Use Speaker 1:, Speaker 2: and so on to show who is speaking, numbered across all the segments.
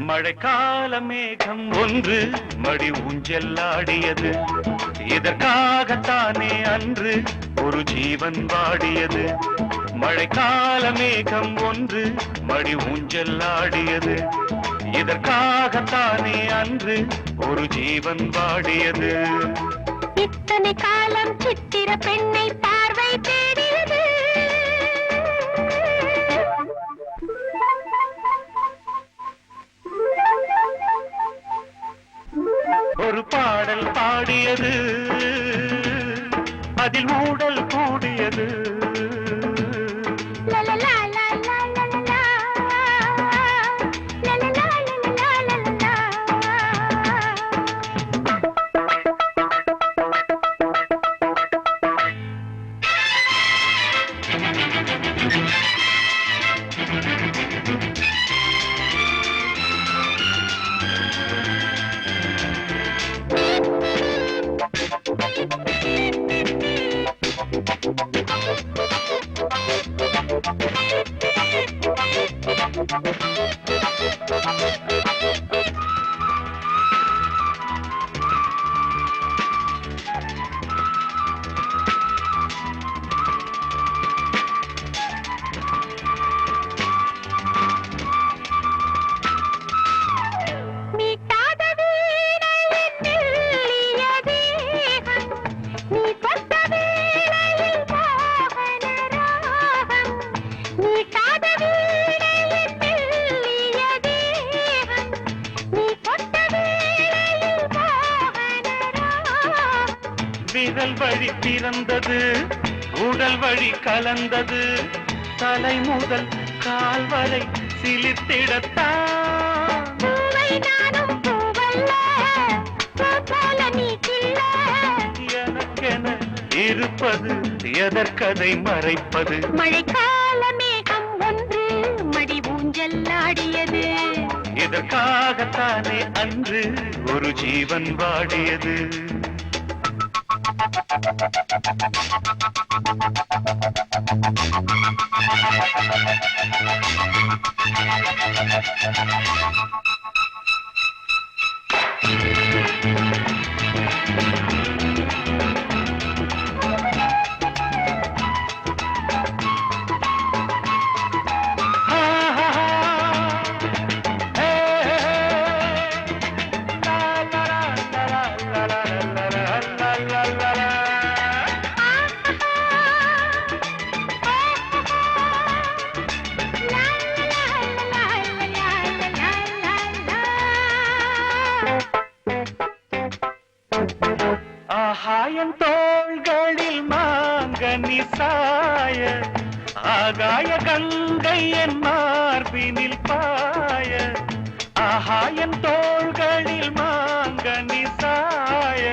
Speaker 1: மழைக்கால மேகம் ஒன்று மடி ஊஞ்செல்லாடியது. இதற்காகத்தானே அன்று ஒரு ஜீவன் வாடியது. மழைக்கால மேகம் ஒன்று மடி ஊஞ்செல்லாடியது. இதற்காகத்தானே அன்று ஒரு ஜீவன் வாடியது.
Speaker 2: இத்தனை காலம் சித்திர பெண்ணை பார்வை தேடியது.
Speaker 1: ஒரு பாடல் பாடியது, அதில் ஊடல் கூடியது. விரல் வழி பிறந்தது, உடல் வழி கலந்தது. தலை முதல் கால் வரை சிலிர்த்திடத்தான். எனக்கென இருப்பது எதற்கதை மறைப்பது?
Speaker 2: மழைக்கால மேகம் ஒன்று மடி ஊஞ்செல்லாடியது.
Speaker 1: இதற்காகத்தானே அன்று ஒரு ஜீவன் வாடியது. ஆகாயம் தோள்களில் மாங்கனி சாய, ஆகாய கங்கை என் மார்பினில் பாய. ஆகாயம் தோள்களில் மாங்கனி சாய,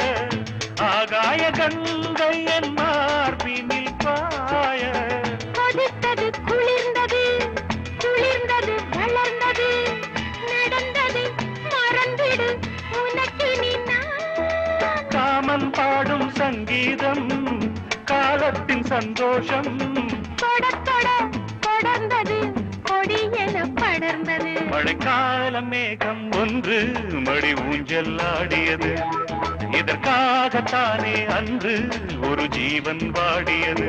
Speaker 1: ஆகாய கங்கை என் மார்பினில் பாய.
Speaker 2: கொதித்தது, குளிர்ந்தது, குளிர்ந்தது, வளர்ந்தது, நடந்தது, மறந்திடு உனக்கினி நான்.
Speaker 1: காமன் பாடும் சங்கீதம், காலத்தின் சந்தோஷம்.
Speaker 2: தொட தொட தொடர்ந்தது, கொடியென படர்ந்தது.
Speaker 1: மழைக்கால மேகம் ஒன்று மடி ஊஞ்செல்லாடியது. இதற்காகத்தானே அன்று ஒரு ஜீவன் வாடியது.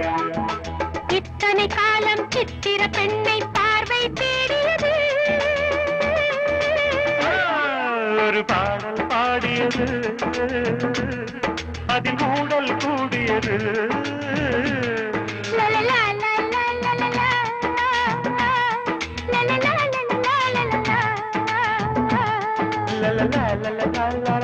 Speaker 2: இத்தனை காலம் சித்திர பெண்ணை பார்வை தேடியது.
Speaker 1: ஒரு பாடல் பாடியது, அதில் ஊடல் கூடியது.
Speaker 2: la la la la la la